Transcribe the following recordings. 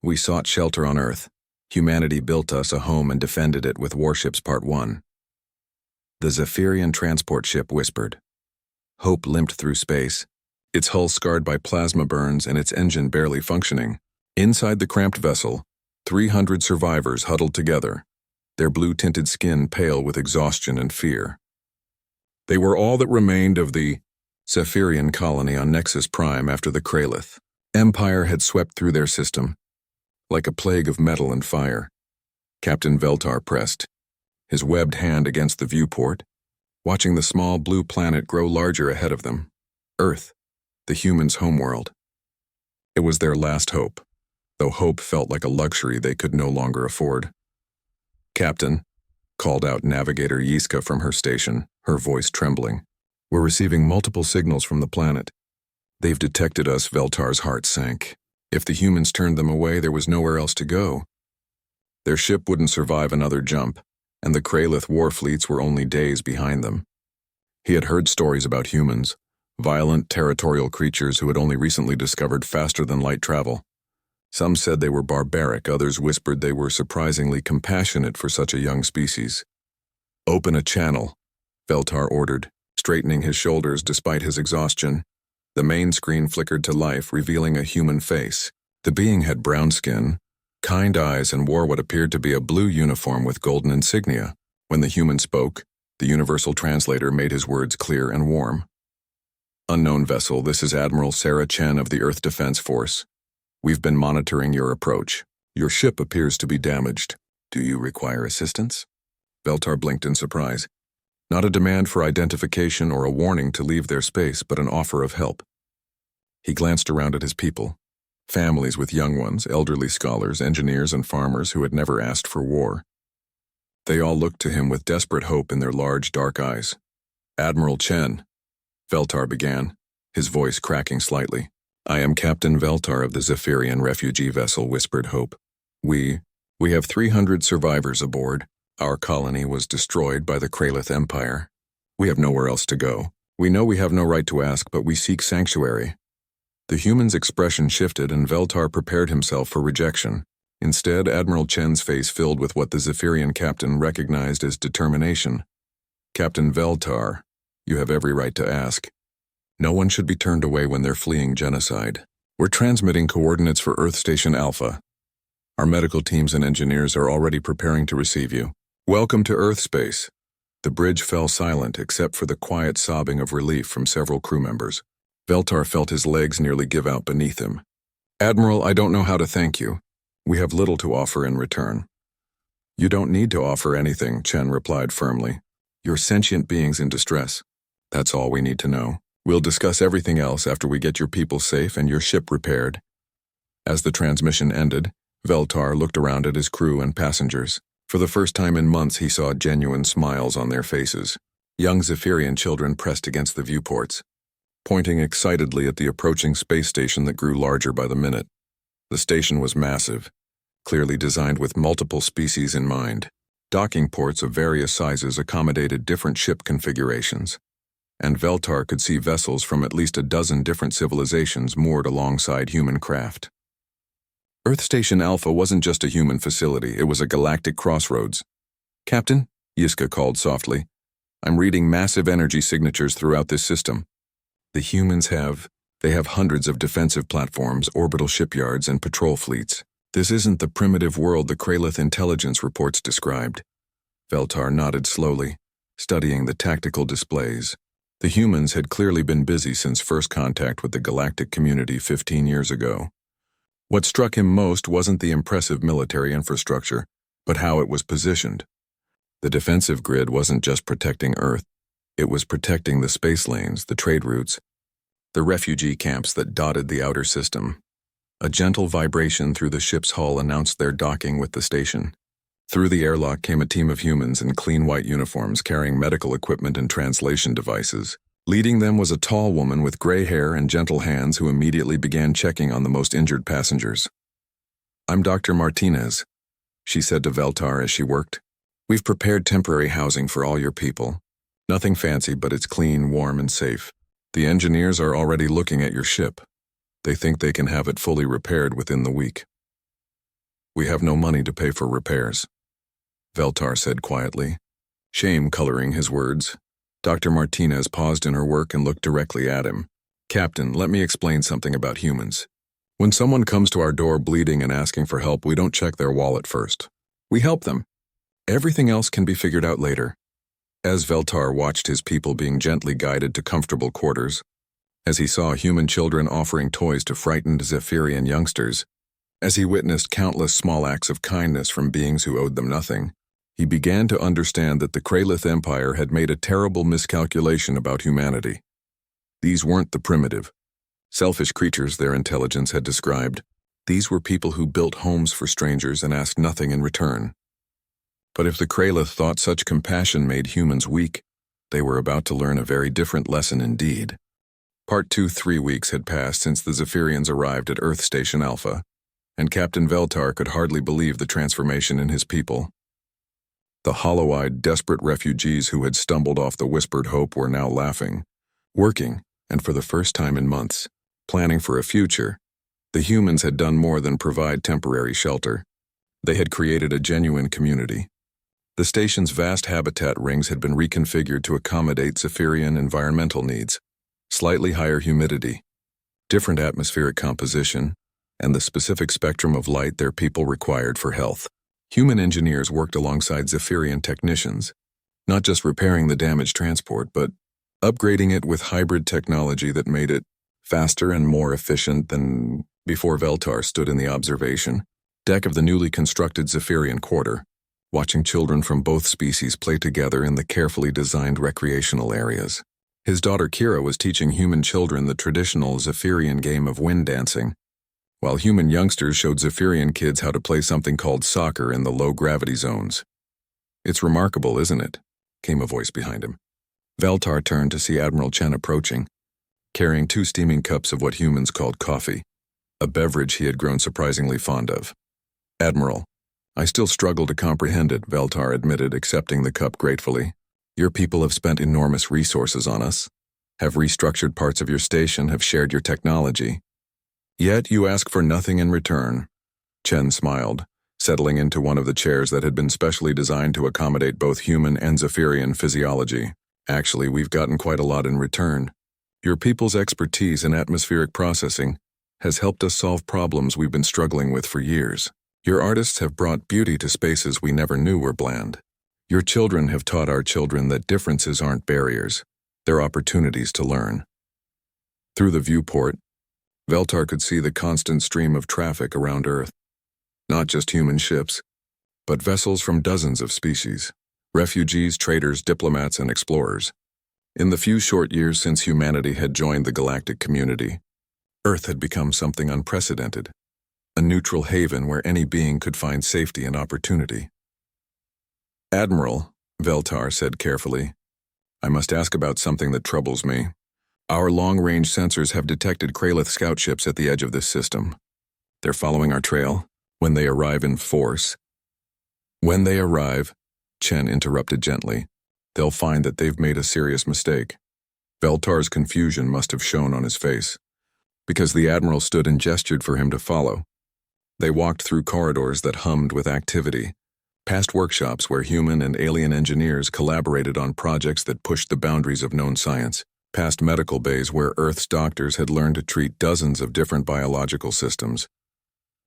We sought shelter on Earth. Humanity built us a home and defended it with Warships Part 1. The Zephyrian transport ship whispered. Hope limped through space, its hull scarred by plasma burns and its engine barely functioning. Inside the cramped vessel, 300 survivors huddled together, their blue-tinted skin pale with exhaustion and fear. They were all that remained of the Zephyrian colony on Nexus Prime after the Kralith Empire had swept through their system. Like a plague of metal and fire, Captain Veltar pressed, his webbed hand against the viewport, watching the small blue planet grow larger ahead of them. Earth, the humans' homeworld. It was their last hope, though hope felt like a luxury they could no longer afford. Captain, called out Navigator Yiska from her station, her voice trembling. We're receiving multiple signals from the planet. They've detected us, Veltar's heart sank. If the humans turned them away, there was nowhere else to go. Their ship wouldn't survive another jump, and the Kralith war fleets were only days behind them. He had heard stories about humans, violent territorial creatures who had only recently discovered faster-than-light travel. Some said they were barbaric, others whispered they were surprisingly compassionate for such a young species. Open a channel, Veltar ordered, straightening his shoulders despite his exhaustion. The main screen flickered to life, revealing a human face. The being had brown skin, kind eyes, and wore what appeared to be a blue uniform with golden insignia. When the human spoke, the universal translator made his words clear and warm. Unknown vessel, this is Admiral Sarah Chen of the Earth Defense Force. We've been monitoring your approach. Your ship appears to be damaged. Do you require assistance? Veltar blinked in surprise. Not a demand for identification or a warning to leave their space, but an offer of help. He glanced around at his people. Families with young ones, elderly scholars, engineers, and farmers who had never asked for war. They all looked to him with desperate hope in their large, dark eyes. Admiral Chen, Veltar began, his voice cracking slightly. I am Captain Veltar of the Zephyrian refugee vessel, whispered Hope. We have 300 survivors aboard. Our colony was destroyed by the Kralith Empire. We have nowhere else to go. We know we have no right to ask, but we seek sanctuary. The human's expression shifted and Veltar prepared himself for rejection. Instead, Admiral Chen's face filled with what the Zephyrian captain recognized as determination. Captain Veltar, you have every right to ask. No one should be turned away when they're fleeing genocide. We're transmitting coordinates for Earth Station Alpha. Our medical teams and engineers are already preparing to receive you. Welcome to Earth space. The bridge fell silent except for the quiet sobbing of relief from several crew members. Veltar felt his legs nearly give out beneath him. Admiral, I don't know how to thank you. We have little to offer in return. You don't need to offer anything, Chen replied firmly. You're sentient beings in distress. That's all we need to know. We'll discuss everything else after we get your people safe and your ship repaired. As the transmission ended, Veltar looked around at his crew and passengers. For the first time in months, he saw genuine smiles on their faces. Young Zephyrian children pressed against the viewports, pointing excitedly at the approaching space station that grew larger by the minute. The station was massive, clearly designed with multiple species in mind. Docking ports of various sizes accommodated different ship configurations, and Veltar could see vessels from at least a dozen different civilizations moored alongside human craft. Earth Station Alpha wasn't just a human facility, it was a galactic crossroads. Captain, Yiska called softly, I'm reading massive energy signatures throughout this system. The humans have hundreds of defensive platforms, orbital shipyards, and patrol fleets. This isn't the primitive world the Kralith intelligence reports described. Veltar nodded slowly, studying the tactical displays. The humans had clearly been busy since first contact with the galactic community 15 years ago. What struck him most wasn't the impressive military infrastructure, but how it was positioned. The defensive grid wasn't just protecting Earth, it was protecting the space lanes, the trade routes, the refugee camps that dotted the outer system. A gentle vibration through the ship's hull announced their docking with the station. Through the airlock came a team of humans in clean white uniforms carrying medical equipment and translation devices. Leading them was a tall woman with gray hair and gentle hands who immediately began checking on the most injured passengers. I'm Dr. Martinez, she said to Veltar as she worked. We've prepared temporary housing for all your people. Nothing fancy, but it's clean, warm, and safe. The engineers are already looking at your ship. They think they can have it fully repaired within the week. We have no money to pay for repairs, Veltar said quietly, shame coloring his words. Dr. Martinez paused in her work and looked directly at him. Captain, let me explain something about humans. When someone comes to our door bleeding and asking for help, we don't check their wallet first. We help them. Everything else can be figured out later. As Veltar watched his people being gently guided to comfortable quarters, as he saw human children offering toys to frightened Zephyrian youngsters, as he witnessed countless small acts of kindness from beings who owed them nothing, he began to understand that the Kralith Empire had made a terrible miscalculation about humanity. These weren't the primitive, selfish creatures their intelligence had described. These were people who built homes for strangers and asked nothing in return. But if the Kralith thought such compassion made humans weak, they were about to learn a very different lesson indeed. Part 2. 3 weeks had passed since the Zephyrians arrived at Earth Station Alpha, and Captain Veltar could hardly believe the transformation in his people. The hollow-eyed, desperate refugees who had stumbled off the Whispered Hope were now laughing, working, and for the first time in months, planning for a future. The humans had done more than provide temporary shelter. They had created a genuine community. The station's vast habitat rings had been reconfigured to accommodate Zephyrian environmental needs, slightly higher humidity, different atmospheric composition, and the specific spectrum of light their people required for health. Human engineers worked alongside Zephyrian technicians, not just repairing the damaged transport, but upgrading it with hybrid technology that made it faster and more efficient than before. Veltar stood in the observation deck of the newly constructed Zephyrian quarter, watching children from both species play together in the carefully designed recreational areas. His daughter Kira was teaching human children the traditional Zephyrian game of wind dancing, while human youngsters showed Zephyrian kids how to play something called soccer in the low-gravity zones. It's remarkable, isn't it? Came a voice behind him. Veltar turned to see Admiral Chen approaching, carrying 2 steaming cups of what humans called coffee, a beverage he had grown surprisingly fond of. Admiral, I still struggle to comprehend it, Veltar admitted, accepting the cup gratefully. Your people have spent enormous resources on us, have restructured parts of your station, have shared your technology. Yet you ask for nothing in return. Chen smiled, settling into one of the chairs that had been specially designed to accommodate both human and Zephyrian physiology. Actually, we've gotten quite a lot in return. Your people's expertise in atmospheric processing has helped us solve problems we've been struggling with for years. Your artists have brought beauty to spaces we never knew were bland. Your children have taught our children that differences aren't barriers, they're opportunities to learn. Through the viewport, Veltar could see the constant stream of traffic around Earth. Not just human ships, but vessels from dozens of species. Refugees, traders, diplomats, and explorers. In the few short years since humanity had joined the galactic community, Earth had become something unprecedented, a neutral haven where any being could find safety and opportunity. Admiral, Veltar said carefully, I must ask about something that troubles me. Our long-range sensors have detected Kralith scout ships at the edge of this system. They're following our trail. When they arrive in force. When they arrive, Chen interrupted gently, they'll find that they've made a serious mistake. Veltar's confusion must have shown on his face, because the Admiral stood and gestured for him to follow. They walked through corridors that hummed with activity, past workshops where human and alien engineers collaborated on projects that pushed the boundaries of known science, past medical bays where Earth's doctors had learned to treat dozens of different biological systems.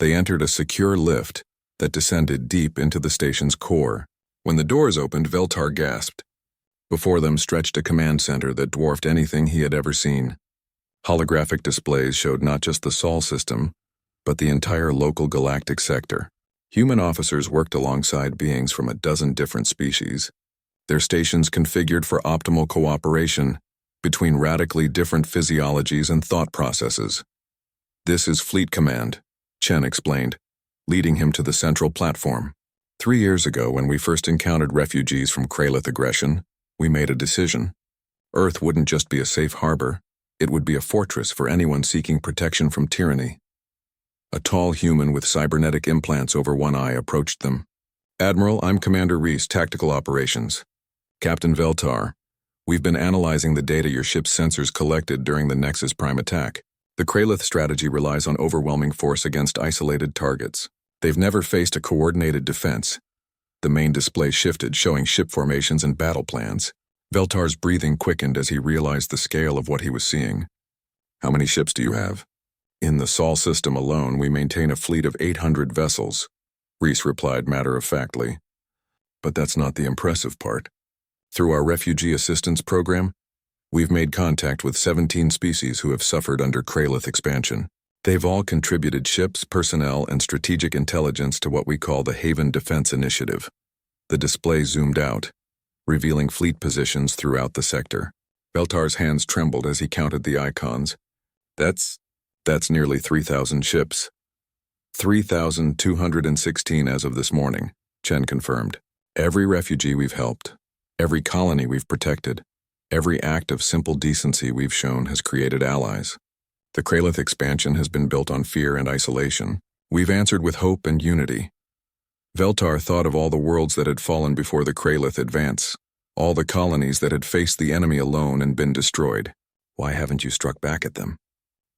They entered a secure lift that descended deep into the station's core. When the doors opened, Veltar gasped. Before them stretched a command center that dwarfed anything he had ever seen. Holographic displays showed not just the Sol system, but the entire local galactic sector. Human officers worked alongside beings from a dozen different species, their stations configured for optimal cooperation between radically different physiologies and thought processes. This is Fleet Command, Chen explained, leading him to the central platform. 3 years ago, when we first encountered refugees from Kralith aggression, we made a decision. Earth wouldn't just be a safe harbor, it would be a fortress for anyone seeking protection from tyranny. A tall human with cybernetic implants over one eye approached them. Admiral, I'm Commander Reese, Tactical Operations. Captain Veltar, we've been analyzing the data your ship's sensors collected during the Nexus Prime attack. The Kralith strategy relies on overwhelming force against isolated targets. They've never faced a coordinated defense. The main display shifted, showing ship formations and battle plans. Veltar's breathing quickened as he realized the scale of what he was seeing. How many ships do you have? In the Sol system alone, we maintain a fleet of 800 vessels, Reese replied matter-of-factly. But that's not the impressive part. Through our refugee assistance program, we've made contact with 17 species who have suffered under Kralith expansion. They've all contributed ships, personnel, and strategic intelligence to what we call the Haven Defense Initiative. The display zoomed out, revealing fleet positions throughout the sector. Veltar's hands trembled as he counted the icons. That's nearly 3,000 ships. 3,216 as of this morning, Chen confirmed. Every refugee we've helped, every colony we've protected, every act of simple decency we've shown has created allies. The Kralith expansion has been built on fear and isolation. We've answered with hope and unity. Veltar thought of all the worlds that had fallen before the Kralith advance, all the colonies that had faced the enemy alone and been destroyed. Why haven't you struck back at them?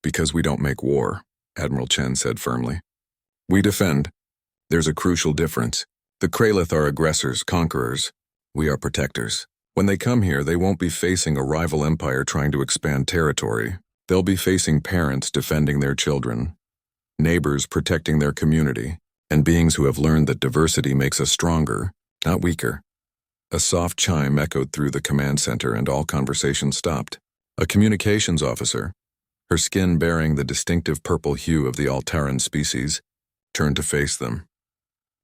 Because we don't make war, Admiral Chen said firmly. We defend. There's a crucial difference. The Kralith are aggressors, conquerors. We are protectors. When they come here, they won't be facing a rival empire trying to expand territory. They'll be facing parents defending their children, neighbors protecting their community, and beings who have learned that diversity makes us stronger, not weaker. A soft chime echoed through the command center and all conversation stopped. A communications officer, her skin bearing the distinctive purple hue of the Altaran species, turned to face them.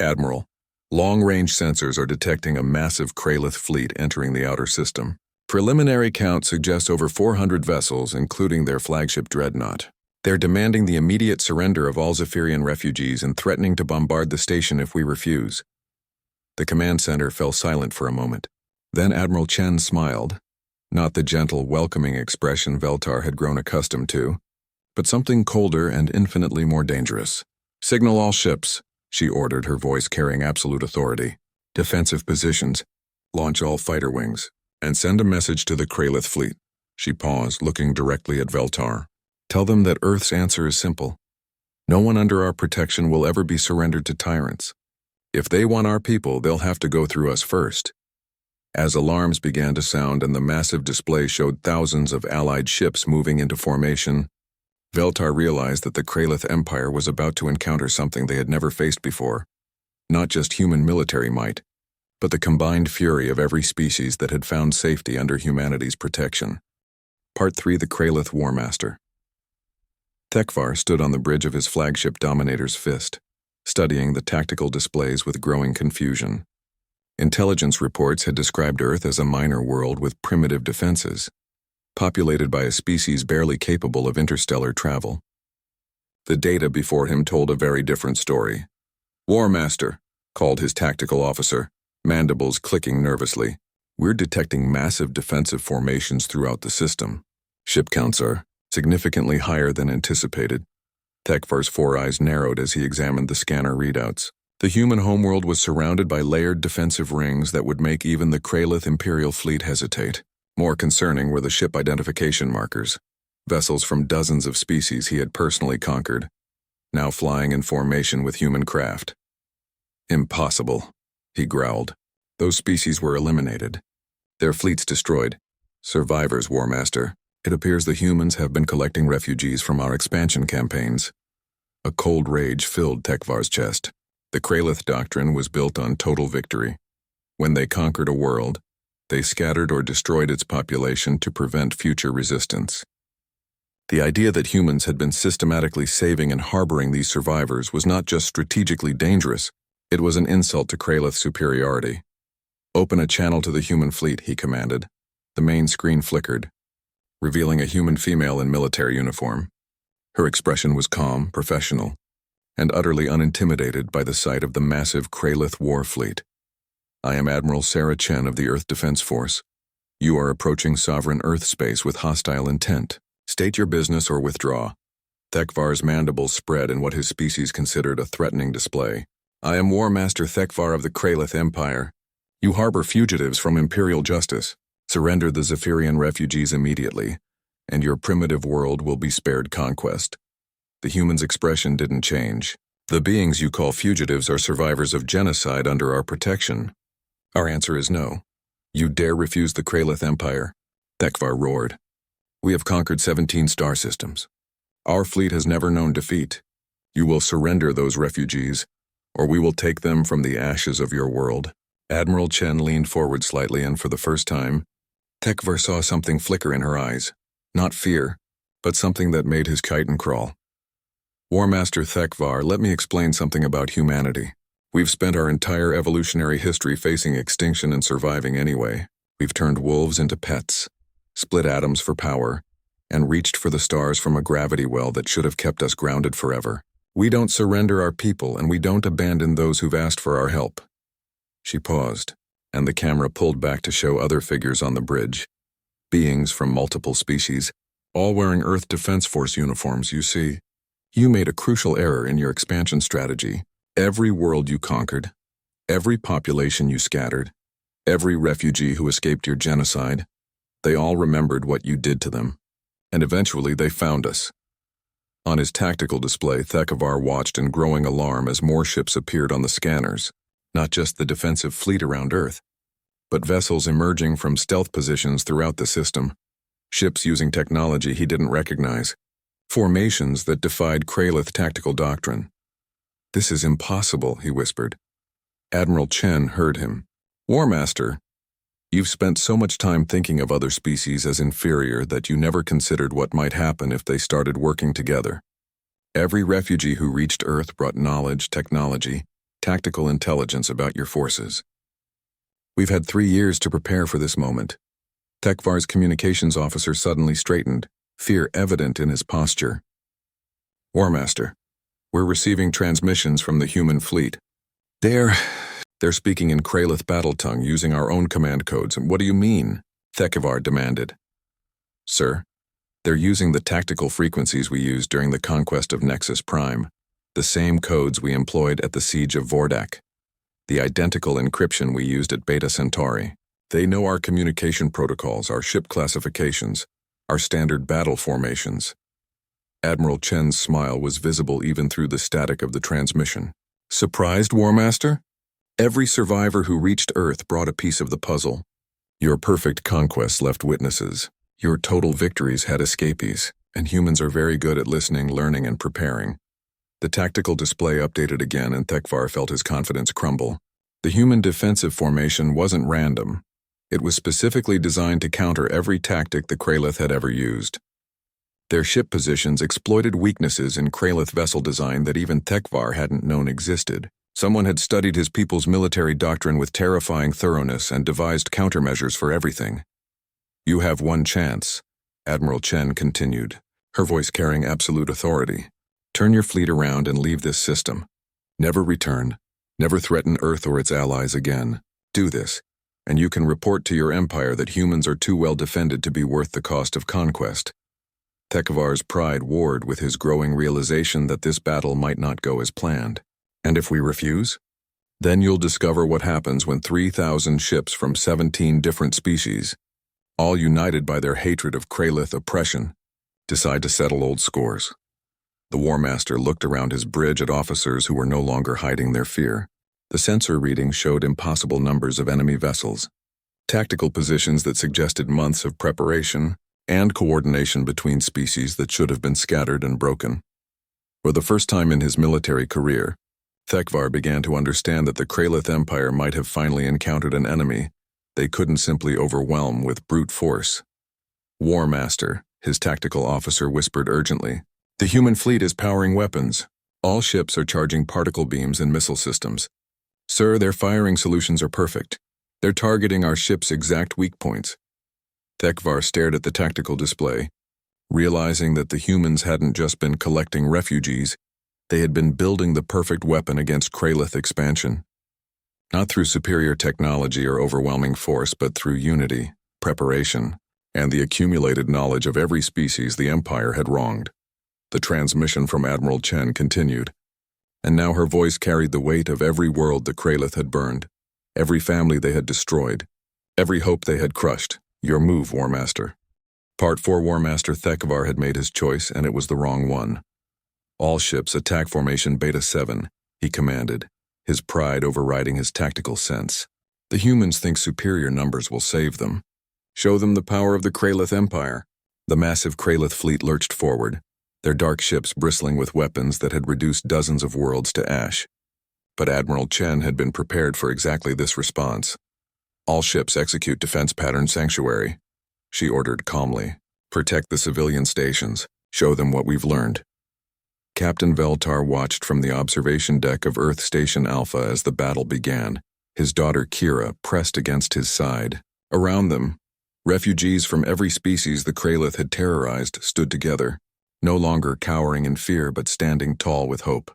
Admiral, long-range sensors are detecting a massive Kralith fleet entering the outer system. Preliminary count suggests over 400 vessels, including their flagship dreadnought. They're demanding the immediate surrender of all Zephyrian refugees and threatening to bombard the station if we refuse. The command center fell silent for a moment. Then Admiral Chen smiled, not the gentle, welcoming expression Veltar had grown accustomed to, but something colder and infinitely more dangerous. Signal all ships, she ordered, her voice carrying absolute authority. Defensive positions, launch all fighter wings, and send a message to the Kralith fleet. She paused, looking directly at Veltar. Tell them that Earth's answer is simple. No one under our protection will ever be surrendered to tyrants. If they want our people, they'll have to go through us first. As alarms began to sound and the massive display showed thousands of allied ships moving into formation, Veltar realized that the Kralith Empire was about to encounter something they had never faced before. Not just human military might, but the combined fury of every species that had found safety under humanity's protection. Part 3: The Kralith War Master. Thekvar stood on the bridge of his flagship Dominator's Fist, studying the tactical displays with growing confusion. Intelligence reports had described Earth as a minor world with primitive defenses, populated by a species barely capable of interstellar travel. The data before him told a very different story. War Master, called his tactical officer, mandibles clicking nervously. We're detecting massive defensive formations throughout the system. Ship counts are significantly higher than anticipated. Thekvar's four eyes narrowed as he examined the scanner readouts. The human homeworld was surrounded by layered defensive rings that would make even the Kralith Imperial fleet hesitate. More concerning were the ship identification markers, vessels from dozens of species he had personally conquered, now flying in formation with human craft. Impossible, he growled. Those species were eliminated. Their fleets destroyed. Survivors, War Master. It appears the humans have been collecting refugees from our expansion campaigns. A cold rage filled Thekvar's chest. The Kralith doctrine was built on total victory. When they conquered a world, they scattered or destroyed its population to prevent future resistance. The idea that humans had been systematically saving and harboring these survivors was not just strategically dangerous, it was an insult to Kralith's superiority. Open a channel to the human fleet, he commanded. The main screen flickered, revealing a human female in military uniform. Her expression was calm, professional, and utterly unintimidated by the sight of the massive Kralith war fleet. I am Admiral Sarah Chen of the Earth Defense Force. You are approaching sovereign Earth space with hostile intent. State your business or withdraw. Thekvar's mandibles spread in what his species considered a threatening display. I am War Master Thekvar of the Kralith Empire. You harbor fugitives from Imperial justice. Surrender the Zephyrian refugees immediately, and your primitive world will be spared conquest. The human's expression didn't change. The beings you call fugitives are survivors of genocide under our protection. Our answer is no. You dare refuse the Kralith Empire? Thekvar roared. We have conquered 17 star systems. Our fleet has never known defeat. You will surrender those refugees, or we will take them from the ashes of your world. Admiral Chen leaned forward slightly, and for the first time, Thekvar saw something flicker in her eyes. Not fear, but something that made his chitin crawl. War Master Thekvar, let me explain something about humanity. We've spent our entire evolutionary history facing extinction and surviving anyway. We've turned wolves into pets, split atoms for power, and reached for the stars from a gravity well that should have kept us grounded forever. We don't surrender our people, and we don't abandon those who've asked for our help. She paused, and the camera pulled back to show other figures on the bridge. Beings from multiple species, all wearing Earth Defense Force uniforms, you see. You made a crucial error in your expansion strategy. Every world you conquered, every population you scattered, every refugee who escaped your genocide, they all remembered what you did to them. And eventually they found us. On his tactical display, Thekvar watched in growing alarm as more ships appeared on the scanners, not just the defensive fleet around Earth, but vessels emerging from stealth positions throughout the system, ships using technology he didn't recognize, formations that defied Kralith tactical doctrine. This is impossible, he whispered. Admiral Chen heard him. War Master, you've spent so much time thinking of other species as inferior that you never considered what might happen if they started working together. Every refugee who reached Earth brought knowledge, technology, tactical intelligence about your forces. We've had 3 years to prepare for this moment. Thekvar's communications officer suddenly straightened, fear evident in his posture. War Master, we're receiving transmissions from the human fleet. They're speaking in Kralith battle tongue using our own command codes. What do you mean? Thekvar demanded. Sir, they're using the tactical frequencies we used during the conquest of Nexus Prime, the same codes we employed at the siege of Vordak, the identical encryption we used at Beta Centauri. They know our communication protocols, our ship classifications, our standard battle formations. Admiral Chen's smile was visible even through the static of the transmission. Surprised, War Master? Every survivor who reached Earth brought a piece of the puzzle. Your perfect conquests left witnesses. Your total victories had escapees, and humans are very good at listening, learning, and preparing. The tactical display updated again, and Thekvar felt his confidence crumble. The human defensive formation wasn't random. It was specifically designed to counter every tactic the Kralith had ever used. Their ship positions exploited weaknesses in Kralith vessel design that even Thekvar hadn't known existed. Someone had studied his people's military doctrine with terrifying thoroughness and devised countermeasures for everything. You have one chance, Admiral Chen continued, her voice carrying absolute authority. Turn your fleet around and leave this system. Never return. Never threaten Earth or its allies again. Do this, and you can report to your empire that humans are too well defended to be worth the cost of conquest. Thekvar's pride warred with his growing realization that this battle might not go as planned. And if we refuse? Then you'll discover what happens when 3,000 ships from 17 different species, all united by their hatred of Kralith oppression, decide to settle old scores. The War Master looked around his bridge at officers who were no longer hiding their fear. The sensor readings showed impossible numbers of enemy vessels, tactical positions that suggested months of preparation, and coordination between species that should have been scattered and broken. For the first time in his military career, Thekvar began to understand that the Kralith Empire might have finally encountered an enemy they couldn't simply overwhelm with brute force. War Master, his tactical officer whispered urgently, the human fleet is powering weapons. All ships are charging particle beams and missile systems. Sir, their firing solutions are perfect. They're targeting our ship's exact weak points. Thekvar stared at the tactical display, realizing that the humans hadn't just been collecting refugees, they had been building the perfect weapon against Kralith expansion. Not through superior technology or overwhelming force, but through unity, preparation, and the accumulated knowledge of every species the Empire had wronged. The transmission from Admiral Chen continued, and now her voice carried the weight of every world the Kralith had burned, every family they had destroyed, every hope they had crushed. Your move, War Master. Part 4 War Master Thekvar had made his choice, and it was the wrong one. All ships attack formation Beta 7, he commanded, his pride overriding his tactical sense. The humans think superior numbers will save them. Show them the power of the Kralith Empire. The massive Kralith fleet lurched forward, their dark ships bristling with weapons that had reduced dozens of worlds to ash. But Admiral Chen had been prepared for exactly this response. All ships execute defense pattern Sanctuary, she ordered calmly. Protect the civilian stations. Show them what we've learned. Captain Veltar watched from the observation deck of Earth Station Alpha as the battle began, his daughter Kira pressed against his side. Around them, refugees from every species the Kralith had terrorized stood together, no longer cowering in fear but standing tall with hope.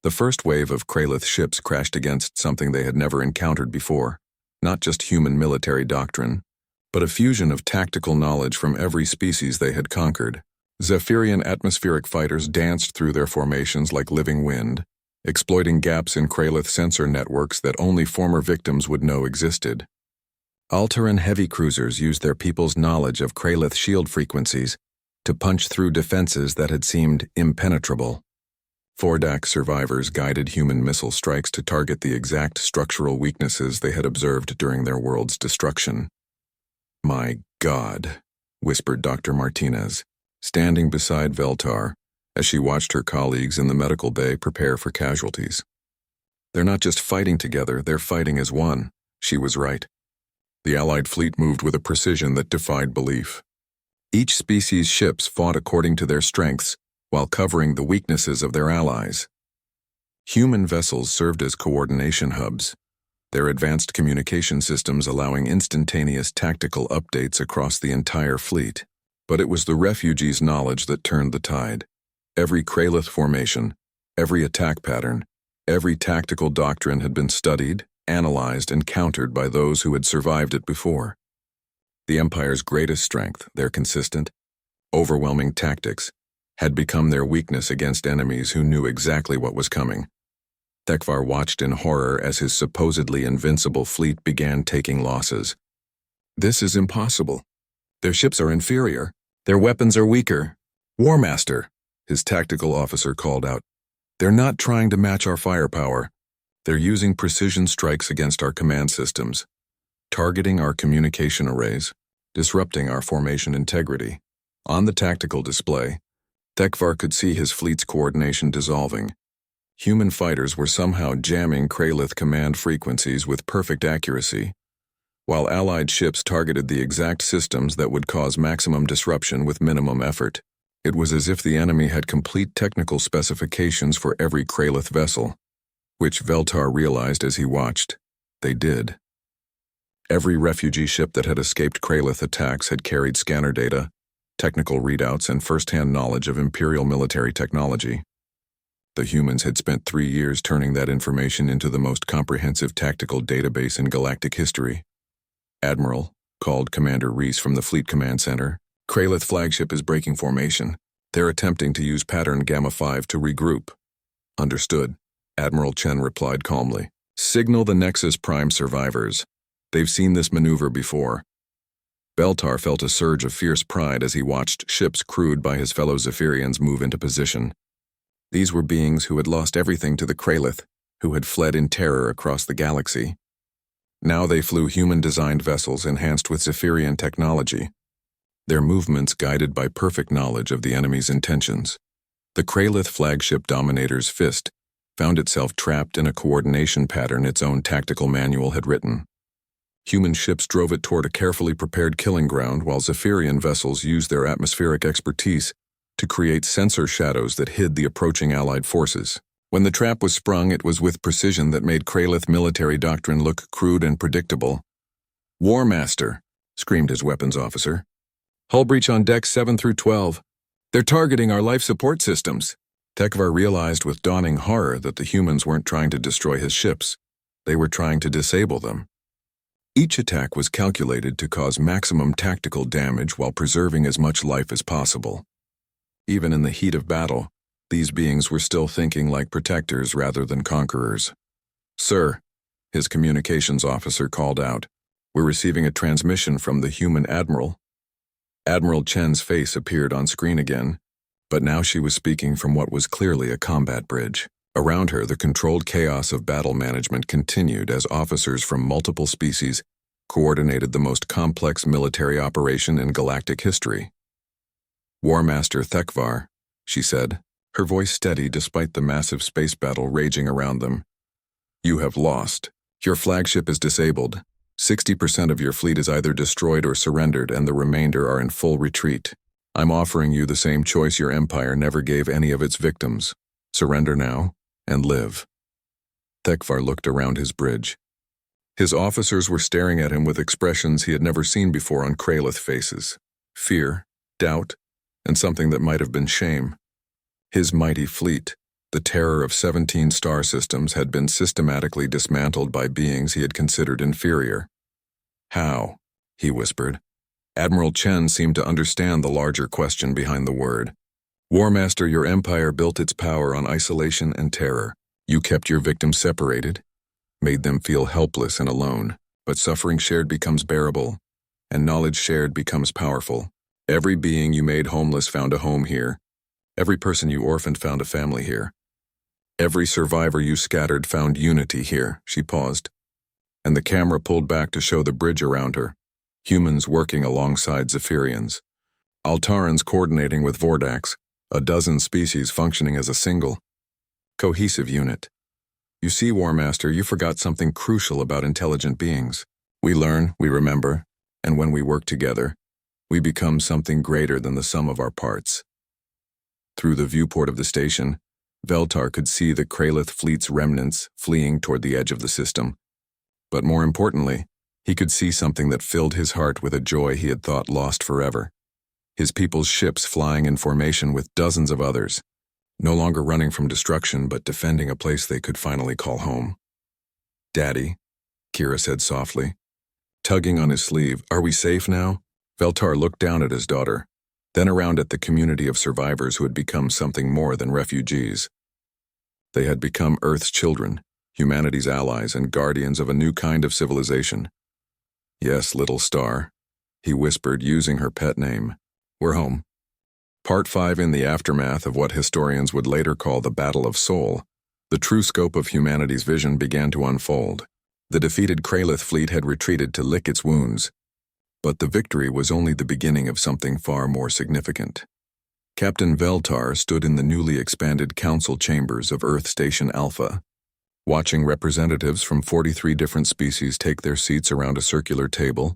The first wave of Kralith ships crashed against something they had never encountered before, not just human military doctrine, but a fusion of tactical knowledge from every species they had conquered. Zephyrian atmospheric fighters danced through their formations like living wind, exploiting gaps in Kralith sensor networks that only former victims would know existed. Altaran heavy cruisers used their people's knowledge of Kralith shield frequencies to punch through defenses that had seemed impenetrable. Fordak survivors guided human missile strikes to target the exact structural weaknesses they had observed during their world's destruction. "My God," whispered Dr. Martinez, standing beside Veltar as she watched her colleagues in the medical bay prepare for casualties. "They're not just fighting together, they're fighting as one." She was right. The Allied fleet moved with a precision that defied belief. Each species' ships fought according to their strengths while covering the weaknesses of their allies. Human vessels served as coordination hubs, their advanced communication systems allowing instantaneous tactical updates across the entire fleet. But it was the refugees' knowledge that turned the tide. Every Kralith formation, every attack pattern, every tactical doctrine had been studied, analyzed, and countered by those who had survived it before. The Empire's greatest strength, their consistent, overwhelming tactics, had become their weakness against enemies who knew exactly what was coming. Thekvar watched in horror as his supposedly invincible fleet began taking losses. "This is impossible. Their ships are inferior. Their weapons are weaker. War Master," his tactical officer called out. "They're not trying to match our firepower. They're using precision strikes against our command systems, targeting our communication arrays, disrupting our formation integrity." On the tactical display, Thekvar could see his fleet's coordination dissolving. Human fighters were somehow jamming Kralith command frequencies with perfect accuracy, while Allied ships targeted the exact systems that would cause maximum disruption with minimum effort. It was as if the enemy had complete technical specifications for every Kralith vessel, which Veltar realized as he watched. They did. Every refugee ship that had escaped Kralith attacks had carried scanner data, technical readouts, and first-hand knowledge of Imperial military technology. The humans had spent 3 years turning that information into the most comprehensive tactical database in galactic history. "Admiral," called Commander Reese from the Fleet Command Center, "Kralith flagship is breaking formation. They're attempting to use pattern Gamma 5 to regroup." "Understood," Admiral Chen replied calmly. "Signal the Nexus Prime survivors. They've seen this maneuver before." Veltar felt a surge of fierce pride as he watched ships crewed by his fellow Zephyrians move into position. These were beings who had lost everything to the Kralith, who had fled in terror across the galaxy. Now they flew human-designed vessels enhanced with Zephyrian technology, their movements guided by perfect knowledge of the enemy's intentions. The Kralith flagship Dominator's Fist found itself trapped in a coordination pattern its own tactical manual had written. Human ships drove it toward a carefully prepared killing ground, while Zephyrian vessels used their atmospheric expertise to create sensor shadows that hid the approaching Allied forces. When the trap was sprung, it was with precision that made Kralith military doctrine look crude and predictable. "War Master," screamed his weapons officer. "Hull breach on decks 7 through 12. They're targeting our life support systems." Thekvar realized with dawning horror that the humans weren't trying to destroy his ships. They were trying to disable them. Each attack was calculated to cause maximum tactical damage while preserving as much life as possible. Even in the heat of battle, these beings were still thinking like protectors rather than conquerors. "Sir," his communications officer called out, "we're receiving a transmission from the human admiral." Admiral Chen's face appeared on screen again, But now she was speaking from what was clearly a combat bridge. Around her, the controlled chaos of battle management continued as officers from multiple species coordinated the most complex military operation in galactic history. "War Master Thekvar," she said, her voice steady despite the massive space battle raging around them. "You have lost. Your flagship is disabled. 60% of your fleet is either destroyed or surrendered, and the remainder are in full retreat. I'm offering you the same choice your empire never gave any of its victims. Surrender now and live." Thekvar looked around his bridge. His officers were staring at him with expressions he had never seen before on Kralith faces: fear, doubt, and something that might have been shame. His mighty fleet, the terror of 17 star systems, had been systematically dismantled by beings he had considered inferior. "How?" he whispered. Admiral Chen seemed to understand the larger question behind the word. "War Master, your empire built its power on isolation and terror. You kept your victims separated, made them feel helpless and alone, but suffering shared becomes bearable, and knowledge shared becomes powerful. Every being you made homeless found a home here. Every person you orphaned found a family here. Every survivor you scattered found unity here." She paused, and the camera pulled back to show the bridge around her. Humans working alongside Zephyrians, Altarans coordinating with Vordaks, a dozen species functioning as a single, cohesive unit. "You see, War Master, you forgot something crucial about intelligent beings. We learn, we remember, and when we work together, we become something greater than the sum of our parts." Through the viewport of the station, Veltar could see the Kralith fleet's remnants fleeing toward the edge of the system. But more importantly, he could see something that filled his heart with a joy he had thought lost forever. His people's ships flying in formation with dozens of others, no longer running from destruction but defending a place they could finally call home. "Daddy," Kira said softly, tugging on his sleeve, "are we safe now?" Veltar looked down at his daughter, then around at the community of survivors who had become something more than refugees. They had become Earth's children, humanity's allies, and guardians of a new kind of civilization. "Yes, little star," he whispered, using her pet name. "We're home." Part 5. In the aftermath of what historians would later call the Battle of Sol, the true scope of humanity's vision began to unfold. The defeated Kralith fleet had retreated to lick its wounds, but the victory was only the beginning of something far more significant. Captain Veltar stood in the newly expanded council chambers of Earth Station Alpha, watching representatives from 43 different species take their seats around a circular table,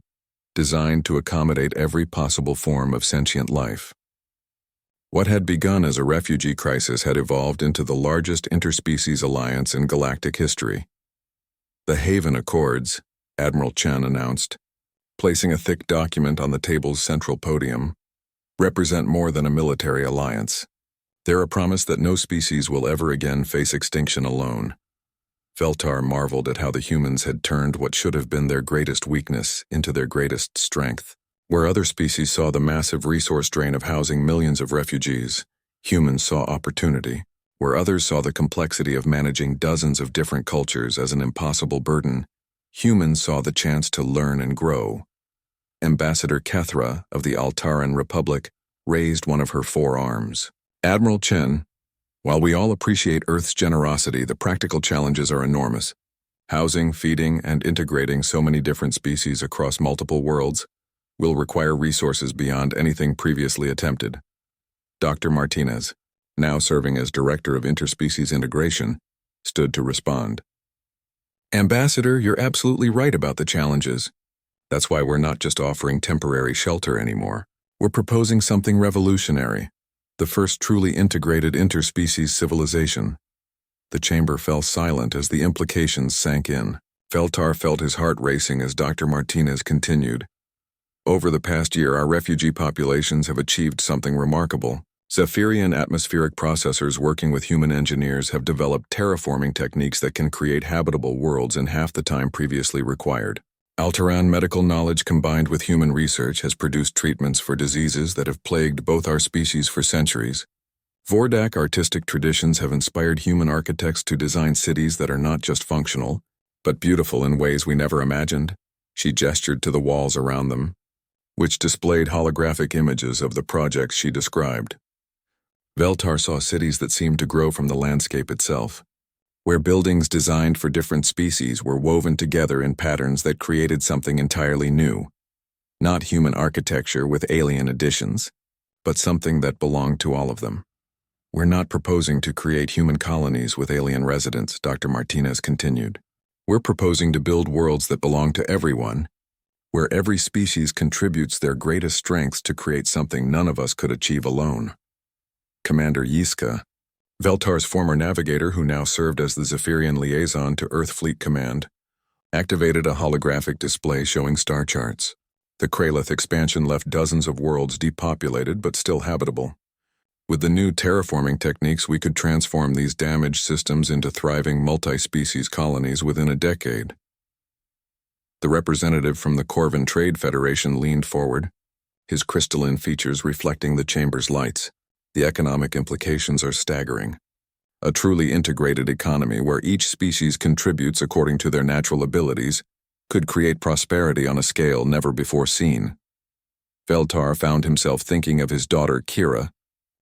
designed to accommodate every possible form of sentient life. What had begun as a refugee crisis had evolved into the largest interspecies alliance in galactic history. "The Haven Accords," Admiral Chen announced, placing a thick document on the table's central podium, "represent more than a military alliance. They're a promise that no species will ever again face extinction alone." Veltar marveled at how the humans had turned what should have been their greatest weakness into their greatest strength. Where other species saw the massive resource drain of housing millions of refugees, humans saw opportunity. Where others saw the complexity of managing dozens of different cultures as an impossible burden, humans saw the chance to learn and grow. Ambassador Kethra of the Altaran Republic raised one of her 4 arms. "Admiral Chen, while we all appreciate Earth's generosity, the practical challenges are enormous. Housing, feeding, and integrating so many different species across multiple worlds will require resources beyond anything previously attempted." Dr. Martinez, now serving as Director of Interspecies Integration, stood to respond. "Ambassador, you're absolutely right about the challenges. That's why we're not just offering temporary shelter anymore. We're proposing something revolutionary, the first truly integrated interspecies civilization." The chamber fell silent as the implications sank in. Veltar felt his heart racing as Dr. Martinez continued. "Over the past year, our refugee populations have achieved something remarkable. Zephyrian atmospheric processors working with human engineers have developed terraforming techniques that can create habitable worlds in half the time previously required. Altaran medical knowledge combined with human research has produced treatments for diseases that have plagued both our species for centuries. Vordak artistic traditions have inspired human architects to design cities that are not just functional, but beautiful in ways we never imagined." She gestured to the walls around them, which displayed holographic images of the projects she described. Veltar saw cities that seemed to grow from the landscape itself, where buildings designed for different species were woven together in patterns that created something entirely new. Not human architecture with alien additions, but something that belonged to all of them. We're not proposing to create human colonies with alien residents, Dr. Martinez continued. We're proposing to build worlds that belong to everyone, where every species contributes their greatest strengths to create something none of us could achieve alone. Commander Yiska, Veltar's former navigator who now served as the Zephyrian liaison to Earth Fleet Command, activated a holographic display showing star charts. The Kralith expansion left dozens of worlds depopulated but still habitable. With the new terraforming techniques, we could transform these damaged systems into thriving multi-species colonies within a decade. The representative from the Corvin Trade Federation leaned forward, his crystalline features reflecting the chamber's lights. The economic implications are staggering. A truly integrated economy where each species contributes according to their natural abilities could create prosperity on a scale never before seen. Veltar found himself thinking of his daughter Kira,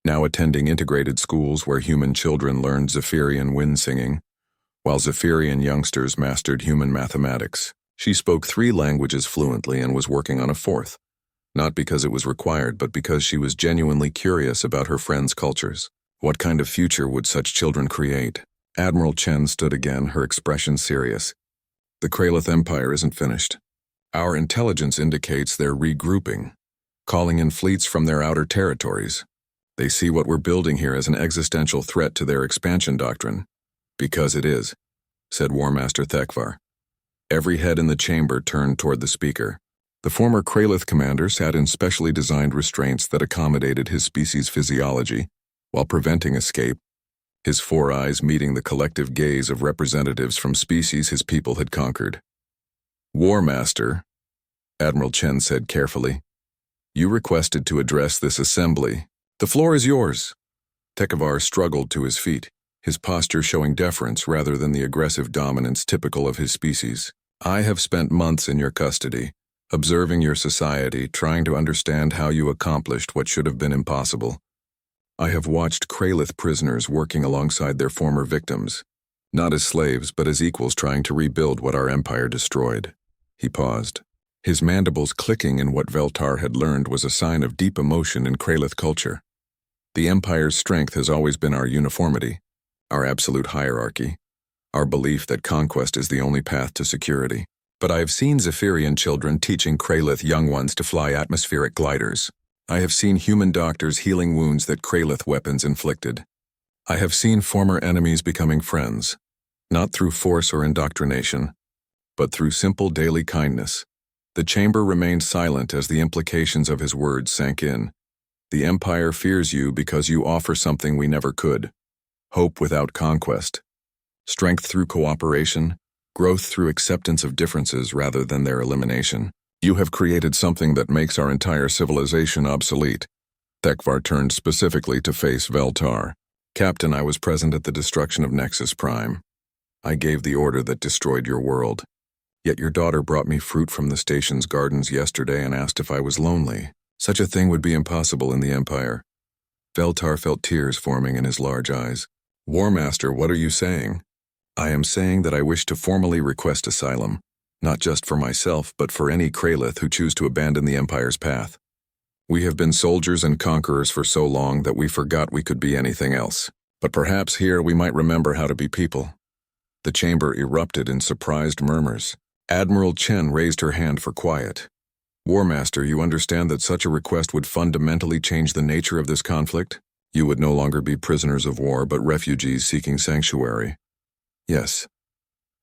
now attending integrated schools where human children learned Zephyrian wind singing, while Zephyrian youngsters mastered human mathematics. She spoke 3 languages fluently and was working on a 4th, not because it was required, but because she was genuinely curious about her friends' cultures. What kind of future would such children create? Admiral Chen stood again, her expression serious. The Kralith Empire isn't finished. Our intelligence indicates they're regrouping, calling in fleets from their outer territories. They see what we're building here as an existential threat to their expansion doctrine. Because it is, said War Master Thekvar. Every head in the chamber turned toward the speaker. The former Kralith commander sat in specially designed restraints that accommodated his species' physiology, while preventing escape, his 4 eyes meeting the collective gaze of representatives from species his people had conquered. War Master, Admiral Chen said carefully, you requested to address this assembly. The floor is yours. Thekvar struggled to his feet, his posture showing deference rather than the aggressive dominance typical of his species. I have spent months in your custody, observing your society, trying to understand how you accomplished what should have been impossible. I have watched Kralith prisoners working alongside their former victims, not as slaves but as equals trying to rebuild what our empire destroyed. He paused. His mandibles clicking in what Veltar had learned was a sign of deep emotion in Kralith culture. The Empire's strength has always been our uniformity, our absolute hierarchy, our belief that conquest is the only path to security. But I have seen Zephyrian children teaching Kralith young ones to fly atmospheric gliders. I have seen human doctors healing wounds that Kralith weapons inflicted. I have seen former enemies becoming friends, not through force or indoctrination, but through simple daily kindness. The chamber remained silent as the implications of his words sank in. The Empire fears you because you offer something we never could. Hope without conquest. Strength through cooperation. Growth through acceptance of differences rather than their elimination. You have created something that makes our entire civilization obsolete. Thekvar turned specifically to face Veltar. Captain, I was present at the destruction of Nexus Prime. I gave the order that destroyed your world. Yet your daughter brought me fruit from the station's gardens yesterday and asked if I was lonely. Such a thing would be impossible in the Empire. Veltar felt tears forming in his large eyes. War Master, what are you saying? I am saying that I wish to formally request asylum, not just for myself, but for any Kralith who choose to abandon the Empire's path. We have been soldiers and conquerors for so long that we forgot we could be anything else. But perhaps here we might remember how to be people. The chamber erupted in surprised murmurs. Admiral Chen raised her hand for quiet. War Master, you understand that such a request would fundamentally change the nature of this conflict? You would no longer be prisoners of war, but refugees seeking sanctuary. Yes,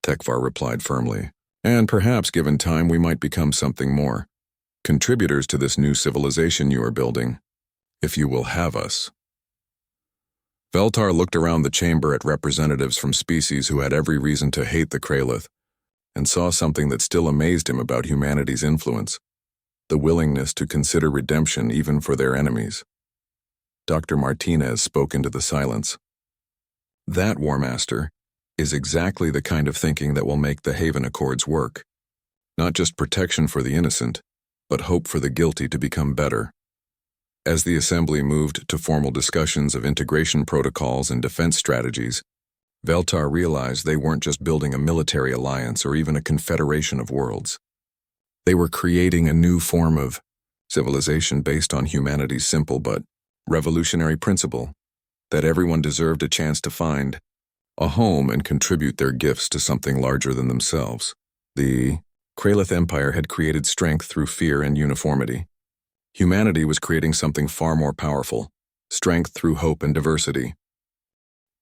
Thekvar replied firmly. And perhaps, given time, we might become something more. Contributors to this new civilization you are building, if you will have us. Veltar looked around the chamber at representatives from species who had every reason to hate the Kralith, and saw something that still amazed him about humanity's influence, the willingness to consider redemption even for their enemies. Dr. Martinez spoke into the silence. That, War Master, is exactly the kind of thinking that will make the Haven Accords work. Not just protection for the innocent, but hope for the guilty to become better. As the assembly moved to formal discussions of integration protocols and defense strategies, Veltar realized they weren't just building a military alliance or even a confederation of worlds. They were creating a new form of civilization based on humanity's simple but revolutionary principle that everyone deserved a chance to find a home and contribute their gifts to something larger than themselves. The Kralith Empire had created strength through fear and uniformity. Humanity was creating something far more powerful, strength through hope and diversity.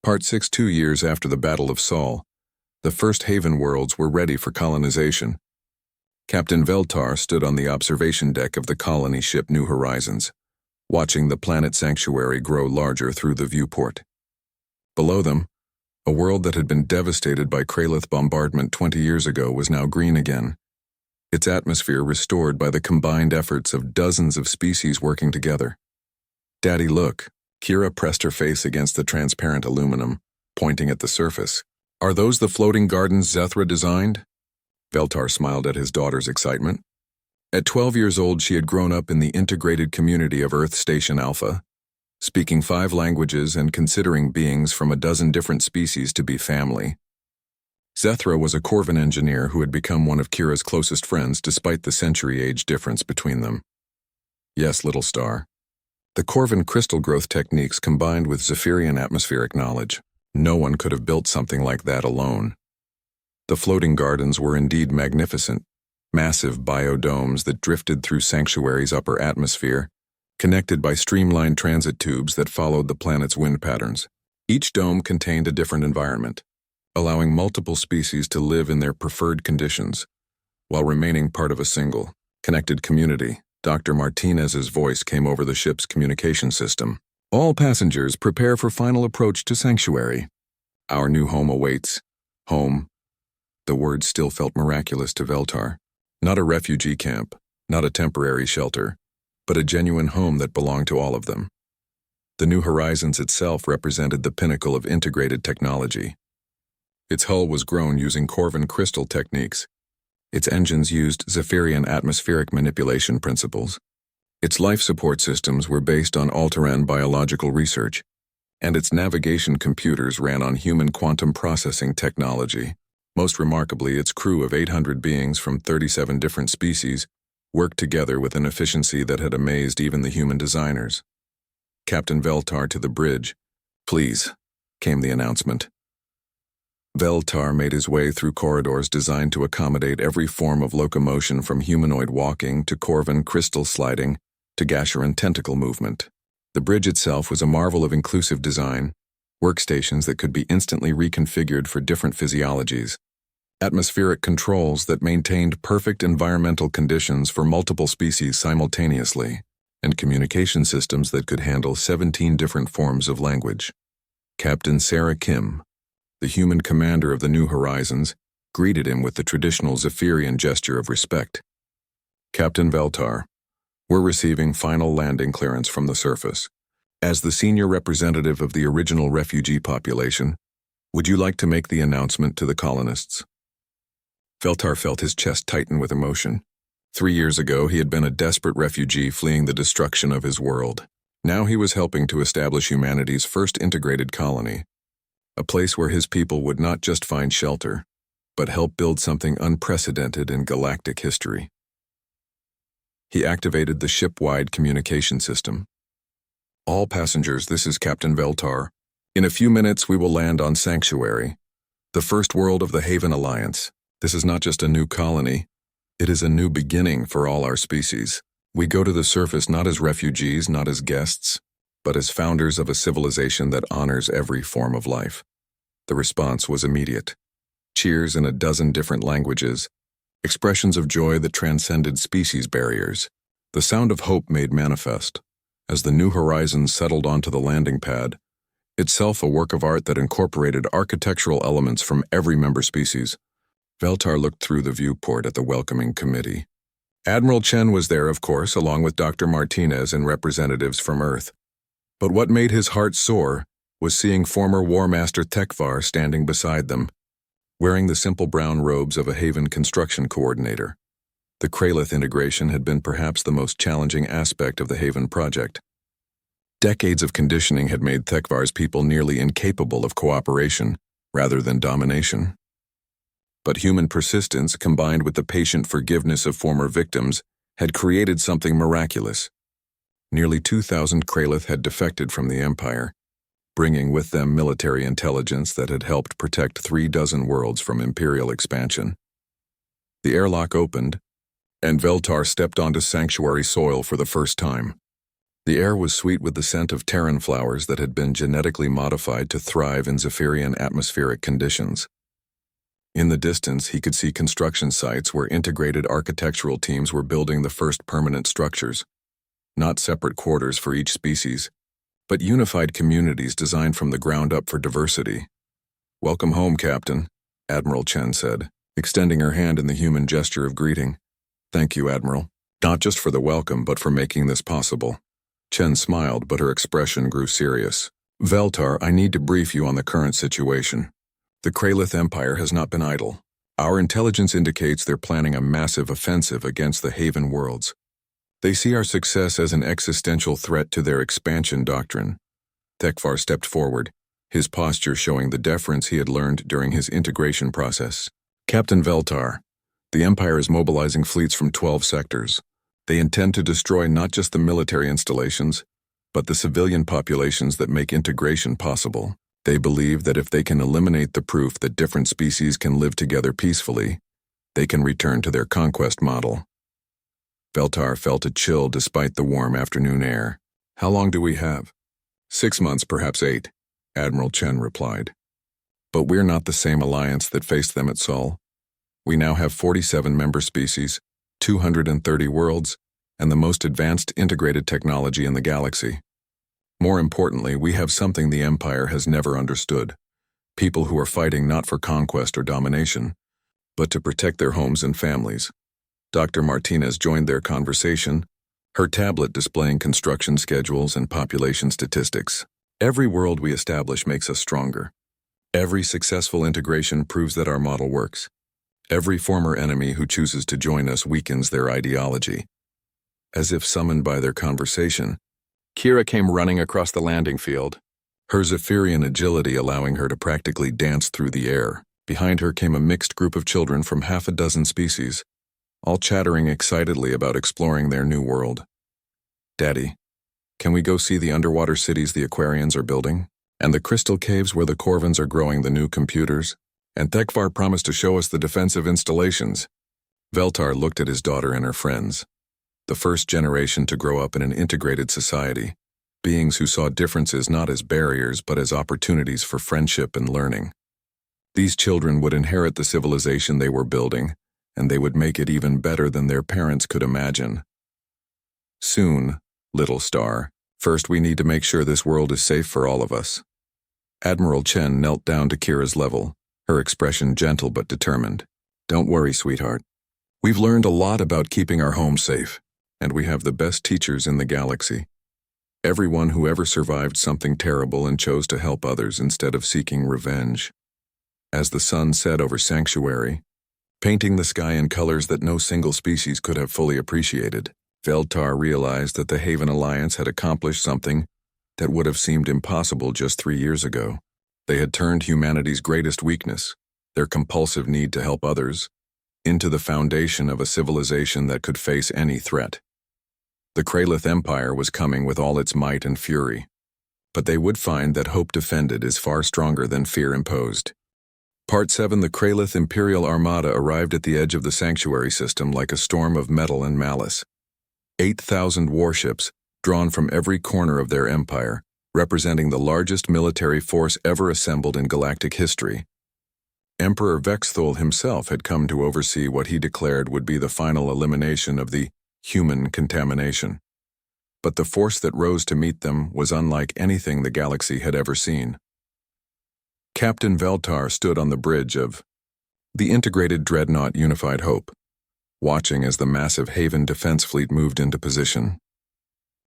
Part 6. 2 years after the Battle of Sol, the first Haven worlds were ready for colonization. Captain Veltar stood on the observation deck of the colony ship New Horizons, watching the planet sanctuary grow larger through the viewport. Below them, a world that had been devastated by Kralith bombardment 20 years ago was now green again, its atmosphere restored by the combined efforts of dozens of species working together. "Daddy, look." Kira pressed her face against the transparent aluminum, pointing at the surface. "Are those the floating gardens Zethra designed?" Veltar smiled at his daughter's excitement. At 12 years old, she had grown up in the integrated community of Earth Station Alpha, speaking 5 languages and considering beings from a dozen different species to be family. Zethra was a Corvin engineer who had become one of Kira's closest friends despite the century-age difference between them. Yes, little star. The Corvin crystal growth techniques combined with Zephyrian atmospheric knowledge. No one could have built something like that alone. The floating gardens were indeed magnificent, massive biodomes that drifted through Sanctuary's upper atmosphere, connected by streamlined transit tubes that followed the planet's wind patterns. Each dome contained a different environment, allowing multiple species to live in their preferred conditions, while remaining part of a single, connected community. Dr. Martinez's voice came over the ship's communication system. "All passengers prepare for final approach to Sanctuary. Our new home awaits." Home. The word still felt miraculous to Veltar. Not a refugee camp, not a temporary shelter, but a genuine home that belonged to all of them. The New Horizons itself represented the pinnacle of integrated technology. Its hull was grown using Corvin crystal techniques. Its engines used Zephyrian atmospheric manipulation principles. Its life support systems were based on Altaran biological research, and its navigation computers ran on human quantum processing technology. Most remarkably, its crew of 800 beings from 37 different species worked together with an efficiency that had amazed even the human designers. "Captain Veltar to the bridge. Please," came the announcement. Veltar made his way through corridors designed to accommodate every form of locomotion from humanoid walking to Corvin crystal sliding to Gasheran tentacle movement. The bridge itself was a marvel of inclusive design, workstations that could be instantly reconfigured for different physiologies, atmospheric controls that maintained perfect environmental conditions for multiple species simultaneously, and communication systems that could handle 17 different forms of language. Captain Sarah Kim, the human commander of the New Horizons, greeted him with the traditional Zephyrian gesture of respect. "Captain Veltar, we're receiving final landing clearance from the surface. As the senior representative of the original refugee population, would you like to make the announcement to the colonists?" Veltar felt his chest tighten with emotion. 3 years ago, he had been a desperate refugee fleeing the destruction of his world. Now he was helping to establish humanity's first integrated colony, a place where his people would not just find shelter, but help build something unprecedented in galactic history. He activated the ship-wide communication system. "All passengers, this is Captain Veltar. In a few minutes we will land on Sanctuary, the first world of the Haven Alliance. This is not just a new colony, it is a new beginning for all our species. We go to the surface not as refugees, not as guests, but as founders of a civilization that honors every form of life." The response was immediate. Cheers in a dozen different languages, expressions of joy that transcended species barriers. The sound of hope made manifest as the New Horizons settled onto the landing pad, itself a work of art that incorporated architectural elements from every member species. Veltar looked through the viewport at the welcoming committee. Admiral Chen was there, of course, along with Dr. Martinez and representatives from Earth. But what made his heart soar was seeing former War Master Tekvar standing beside them, wearing the simple brown robes of a Haven construction coordinator. The Kralith integration had been perhaps the most challenging aspect of the Haven project. Decades of conditioning had made Thekvar's people nearly incapable of cooperation rather than domination. But human persistence, combined with the patient forgiveness of former victims, had created something miraculous. Nearly 2,000 Kralith had defected from the Empire, bringing with them military intelligence that had helped protect 36 worlds from Imperial expansion. The airlock opened, and Veltar stepped onto sanctuary soil for the first time. The air was sweet with the scent of Terran flowers that had been genetically modified to thrive in Zephyrian atmospheric conditions. In the distance, he could see construction sites where integrated architectural teams were building the first permanent structures, not separate quarters for each species, but unified communities designed from the ground up for diversity. "Welcome home, Captain," Admiral Chen said, extending her hand in the human gesture of greeting. "Thank you, Admiral. Not just for the welcome, but for making this possible." Chen smiled, but her expression grew serious. "Veltar, I need to brief you on the current situation. The Kralith Empire has not been idle. Our intelligence indicates they're planning a massive offensive against the Haven worlds. They see our success as an existential threat to their expansion doctrine." Thekvar stepped forward, his posture showing the deference he had learned during his integration process. "Captain Veltar, the Empire is mobilizing fleets from 12 sectors. They intend to destroy not just the military installations, but the civilian populations that make integration possible. They believe that if they can eliminate the proof that different species can live together peacefully, they can return to their conquest model." Veltar felt a chill despite the warm afternoon air. "How long do we have?" 6 months, perhaps 8, Admiral Chen replied. "But we're not the same alliance that faced them at Sol. We now have 47 member species, 230 worlds, and the most advanced integrated technology in the galaxy. More importantly, we have something the Empire has never understood: people who are fighting not for conquest or domination, but to protect their homes and families." Dr. Martinez joined their conversation, her tablet displaying construction schedules and population statistics. "Every world we establish makes us stronger. Every successful integration proves that our model works. Every former enemy who chooses to join us weakens their ideology." As if summoned by their conversation, Kira came running across the landing field, her Zephyrian agility allowing her to practically dance through the air. Behind her came a mixed group of children from 6 species, all chattering excitedly about exploring their new world. "Daddy, can we go see the underwater cities the Aquarians are building? And the crystal caves where the Corvins are growing the new computers? And Thekvar promised to show us the defensive installations." Veltar looked at his daughter and her friends, the first generation to grow up in an integrated society, beings who saw differences not as barriers but as opportunities for friendship and learning. These children would inherit the civilization they were building, and they would make it even better than their parents could imagine. "Soon, little star. First we need to make sure this world is safe for all of us." Admiral Chen knelt down to Kira's level, her expression gentle but determined. "Don't worry, sweetheart. We've learned a lot about keeping our home safe, and we have the best teachers in the galaxy. Everyone who ever survived something terrible and chose to help others instead of seeking revenge." As the sun set over Sanctuary, painting the sky in colors that no single species could have fully appreciated, Veltar realized that the Haven Alliance had accomplished something that would have seemed impossible just 3 years ago. They had turned humanity's greatest weakness, their compulsive need to help others, into the foundation of a civilization that could face any threat. The Kralith Empire was coming with all its might and fury, but they would find that hope defended is far stronger than fear imposed. Part 7. The Kralith Imperial Armada arrived at the edge of the sanctuary system like a storm of metal and malice. 8,000 warships, drawn from every corner of their empire, representing the largest military force ever assembled in galactic history. Emperor Vexthul himself had come to oversee what he declared would be the final elimination of the human contamination. But the force that rose to meet them was unlike anything the galaxy had ever seen. Captain Veltar stood on the bridge of the integrated dreadnought Unified Hope, watching as the massive Haven defense fleet moved into position.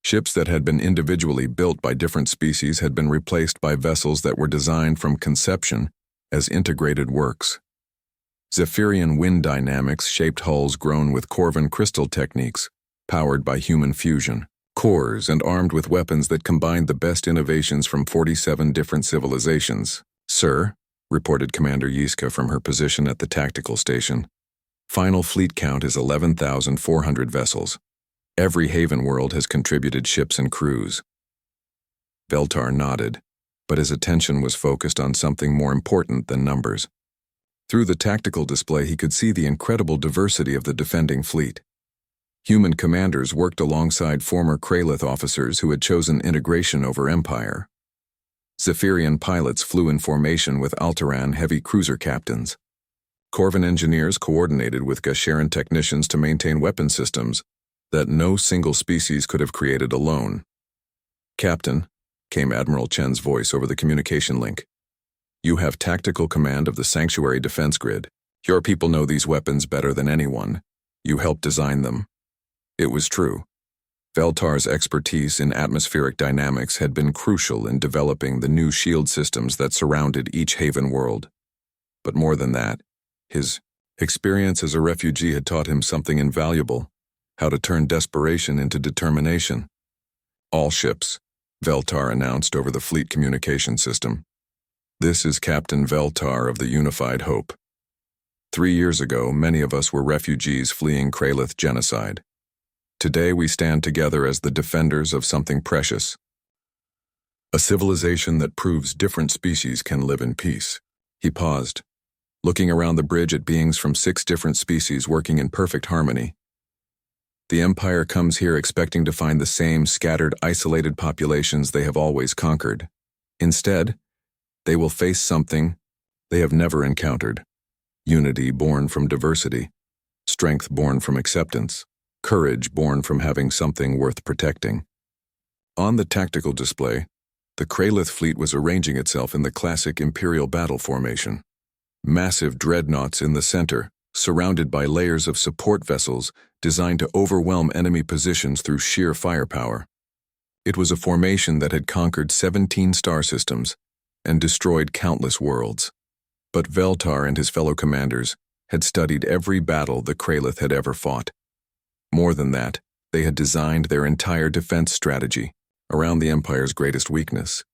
Ships that had been individually built by different species had been replaced by vessels that were designed from conception as integrated works. Zephyrian wind dynamics shaped hulls grown with Corvin crystal techniques, powered by human fusion. cores and armed with weapons that combined the best innovations from 47 different civilizations. "Sir," reported Commander Yiska from her position at the tactical station, "final fleet count is 11,400 vessels. Every Haven world has contributed ships and crews." Veltar nodded, but his attention was focused on something more important than numbers. Through the tactical display, he could see the incredible diversity of the defending fleet. Human commanders worked alongside former Kralith officers who had chosen integration over empire. Zephyrian pilots flew in formation with Alteran heavy cruiser captains. Corvin engineers coordinated with Gasheran technicians to maintain weapon systems that no single species could have created alone. "Captain," came Admiral Chen's voice over the communication link, "you have tactical command of the Sanctuary defense grid. Your people know these weapons better than anyone. You helped design them." It was true. Veltar's expertise in atmospheric dynamics had been crucial in developing the new shield systems that surrounded each Haven world. But more than that, his experience as a refugee had taught him something invaluable: how to turn desperation into determination. "All ships," Veltar announced over the fleet communication system. "This is Captain Veltar of the Unified Hope. 3 years ago, many of us were refugees fleeing Kralith genocide. Today we stand together as the defenders of something precious. A civilization that proves different species can live in peace." He paused, looking around the bridge at beings from 6 different species working in perfect harmony. "The Empire comes here expecting to find the same scattered, isolated populations they have always conquered. Instead, they will face something they have never encountered: unity born from diversity, strength born from acceptance, courage born from having something worth protecting." On the tactical display, the Kralith fleet was arranging itself in the classic Imperial battle formation. Massive dreadnoughts in the center, surrounded by layers of support vessels designed to overwhelm enemy positions through sheer firepower. It was a formation that had conquered 17 star systems and destroyed countless worlds. But Veltar and his fellow commanders had studied every battle the Kralith had ever fought. More than that, they had designed their entire defense strategy around the Empire's greatest weakness: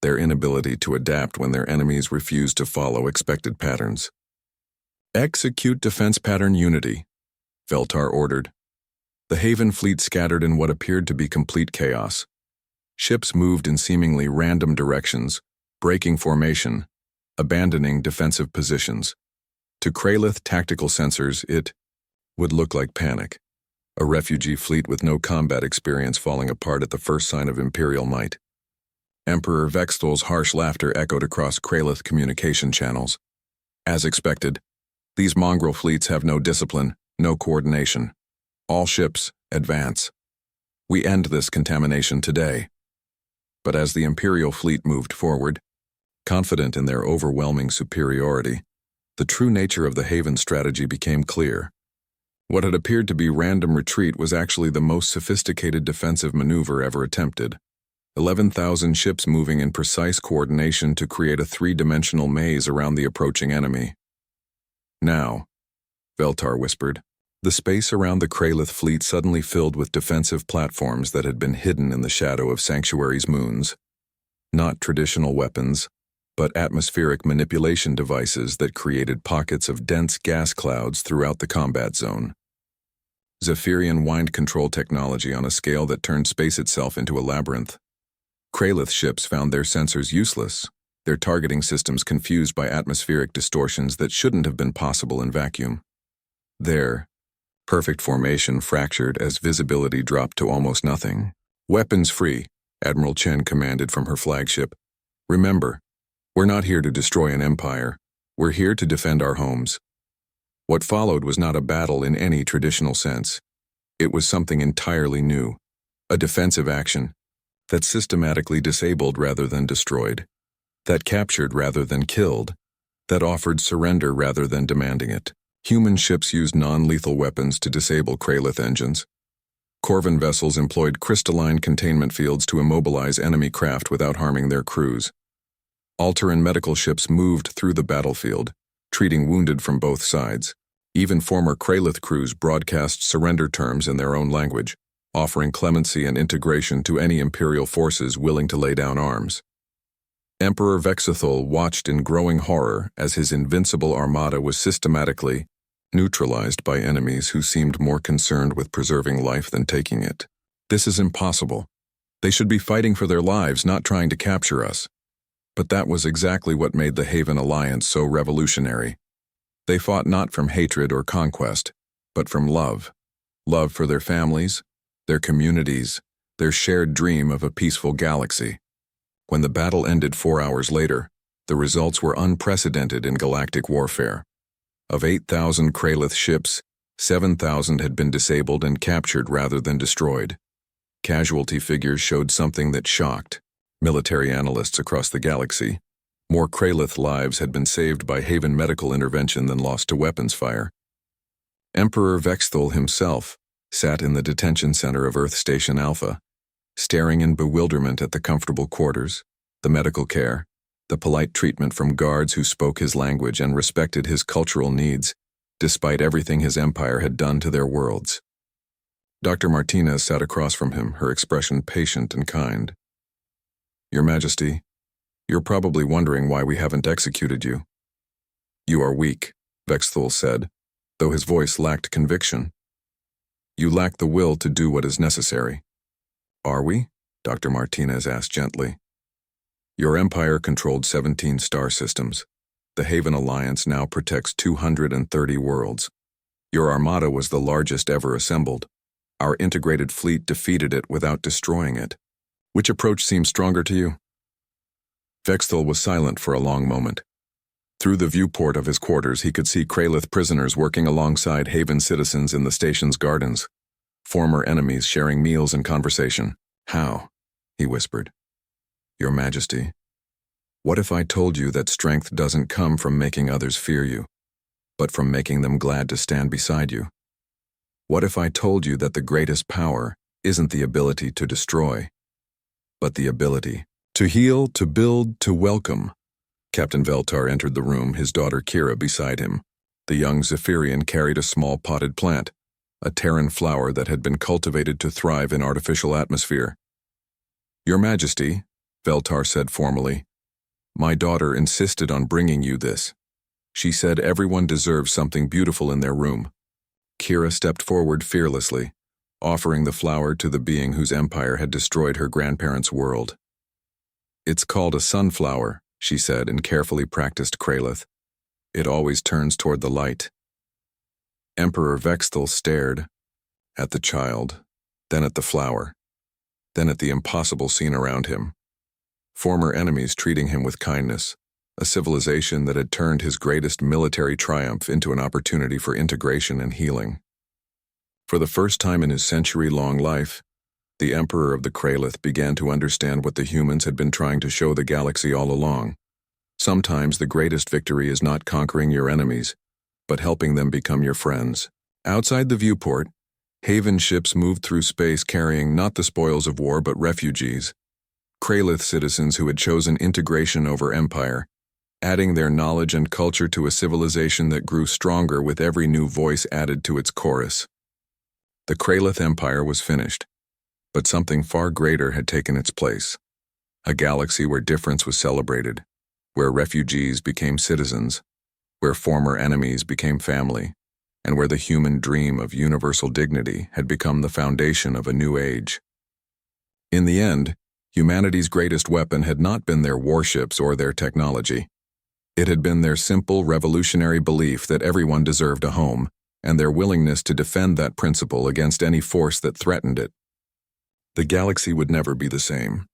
their inability to adapt when their enemies refused to follow expected patterns. "Execute defense pattern unity," Veltar ordered. The Haven fleet scattered in what appeared to be complete chaos. Ships moved in seemingly random directions, breaking formation, abandoning defensive positions. To Kralith tactical sensors, it would look like panic. A refugee fleet with no combat experience falling apart at the first sign of Imperial might. Emperor Vextol's harsh laughter echoed across Kralith communication channels. "As expected, these mongrel fleets have no discipline, no coordination. All ships, advance. We end this contamination today." But as the Imperial fleet moved forward, confident in their overwhelming superiority, the true nature of the Haven strategy became clear. What had appeared to be random retreat was actually the most sophisticated defensive maneuver ever attempted. 11,000 ships moving in precise coordination to create a 3-dimensional maze around the approaching enemy. "Now," Veltar whispered, the space around the Kralith fleet suddenly filled with defensive platforms that had been hidden in the shadow of Sanctuary's moons. Not traditional weapons, but atmospheric manipulation devices that created pockets of dense gas clouds throughout the combat zone. Zephyrian wind control technology on a scale that turned space itself into a labyrinth. Kralith ships found their sensors useless, their targeting systems confused by atmospheric distortions that shouldn't have been possible in vacuum. Their perfect formation fractured as visibility dropped to almost nothing. "Weapons free," Admiral Chen commanded from her flagship. "Remember, we're not here to destroy an empire. We're here to defend our homes." What followed was not a battle in any traditional sense. It was something entirely new, a defensive action that systematically disabled rather than destroyed, that captured rather than killed, that offered surrender rather than demanding it. Human ships used non-lethal weapons to disable Kralith engines. Corvin vessels employed crystalline containment fields to immobilize enemy craft without harming their crews. Alteran medical ships moved through the battlefield, treating wounded from both sides. Even former Kralith crews broadcast surrender terms in their own language. offering clemency and integration to any Imperial forces willing to lay down arms. Emperor Vexithul watched in growing horror as his invincible armada was systematically neutralized by enemies who seemed more concerned with preserving life than taking it. This is impossible. They should be fighting for their lives, not trying to capture us. But that was exactly what made the Haven Alliance so revolutionary. They fought not from hatred or conquest, but from love. Love for their families, their communities, their shared dream of a peaceful galaxy. When the battle ended 4 hours later, the results were unprecedented in galactic warfare. Of 8,000 Kralith ships, 7,000 had been disabled and captured rather than destroyed. Casualty figures showed something that shocked military analysts across the galaxy. More Kralith lives had been saved by Haven medical intervention than lost to weapons fire. Emperor Vexthul himself sat in the detention center of Earth Station Alpha, staring in bewilderment at the comfortable quarters, the medical care, the polite treatment from guards who spoke his language and respected his cultural needs, despite everything his empire had done to their worlds. Dr. Martinez sat across from him, her expression patient and kind. "Your Majesty, you're probably wondering why we haven't executed you." "You are weak," Vexthul said, though his voice lacked conviction. "You lack the will to do what is necessary." "Are we?" Dr. Martinez asked gently. "Your empire controlled 17 star systems. The Haven Alliance now protects 230 worlds. Your armada was the largest ever assembled. Our integrated fleet defeated it without destroying it. Which approach seems stronger to you?" Vexthul was silent for a long moment. Through the viewport of his quarters, he could see Kralith prisoners working alongside Haven citizens in the station's gardens, former enemies sharing meals and conversation. "How?" he whispered. "Your Majesty, what if I told you that strength doesn't come from making others fear you, but from making them glad to stand beside you? What if I told you that the greatest power isn't the ability to destroy, but the ability to heal, to build, to welcome?" Captain Veltar entered the room, his daughter Kira beside him. The young Zephyrian carried a small potted plant, a Terran flower that had been cultivated to thrive in artificial atmosphere. "Your Majesty," Veltar said formally, "my daughter insisted on bringing you this. She said everyone deserves something beautiful in their room." Kira stepped forward fearlessly, offering the flower to the being whose empire had destroyed her grandparents' world. "It's called a sunflower," she said in carefully practiced Kralith. "It always turns toward the light." Emperor Vexthul stared at the child, then at the flower, then at the impossible scene around him. Former enemies treating him with kindness, a civilization that had turned his greatest military triumph into an opportunity for integration and healing. For the first time in his century-long life, the Emperor of the Kralith began to understand what the humans had been trying to show the galaxy all along. Sometimes the greatest victory is not conquering your enemies, but helping them become your friends. Outside the viewport, Haven ships moved through space carrying not the spoils of war but refugees, Kralith citizens who had chosen integration over empire, adding their knowledge and culture to a civilization that grew stronger with every new voice added to its chorus. The Kralith Empire was finished, but something far greater had taken its place. A galaxy where difference was celebrated, where refugees became citizens, where former enemies became family, and where the human dream of universal dignity had become the foundation of a new age. In the end, humanity's greatest weapon had not been their warships or their technology. It had been their simple, revolutionary belief that everyone deserved a home, and their willingness to defend that principle against any force that threatened it. The galaxy would never be the same.